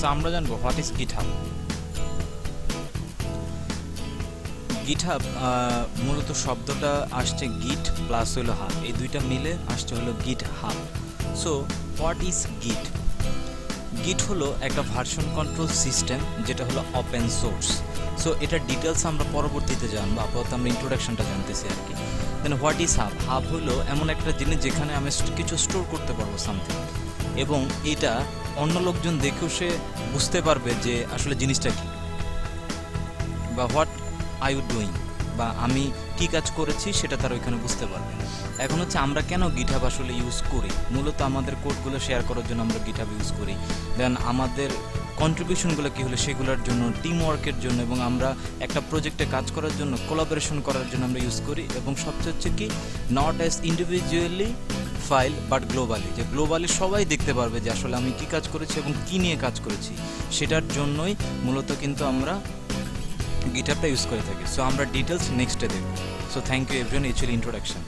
So আমরা জানবো what is GitHub. GitHub মূলত শব্দটা আসছে গিট প্লাস হলো হাব, এই দুইটা মিলে আসছে হলো গিটহাব। সো হোয়াট ইজ গিট? গিট হলো একটা ভার্সন কন্ট্রোল সিস্টেম যেটা হলো ওপেন সোর্স। সো এটার ডিটেলস আমরা পরবর্তীতে জানবো, আপাতত আমরা ইন্ট্রোডাকশনটা জানতেছি আর কি। দেন হোয়াট ইজ হাব? হাব হলো এমন একটা জিনিস যেখানে আমি কিছু স্টোর করতে পারবো সামথিং, এবং এটা অন্য লোকজন দেখেও সে বুঝতে পারবে যে আসলে জিনিসটা কি, বা হোয়াট আই ইউ ডুইং, বা আমি কি কাজ করেছি সেটা তারা ওইখানে বুঝতে পারবে। এখন হচ্ছে আমরা কেন গিটহাব আসলে ইউজ করি? মূলত আমাদের কোডগুলো শেয়ার করার জন্য আমরা গিটহাব ইউজ করি। দেন আমাদের কন্ট্রিবিউশনগুলো কী হলো সেগুলোর জন্য, টিম ওয়ার্কের জন্য, এবং আমরা একটা প্রজেক্টে কাজ করার জন্য, কোলাবোরেশন করার জন্য আমরা ইউজ করি। এবং সবচেয়ে হচ্ছে কি, not as individually file but globally, যে গ্লোবালি সবাই দেখতে পারবে যে আসলে আমি কী কাজ করেছি এবং কী নিয়ে কাজ করেছি, সেটার জন্যই মূলত কিন্তু আমরা গিটহাবটা ইউজ করে থাকি। সো আমরা ডিটেলস নেক্সটে দেখব। সো থ্যাংক ইউ এভরিওয়ান, এই ছিল ইন্ট্রোডাকশন।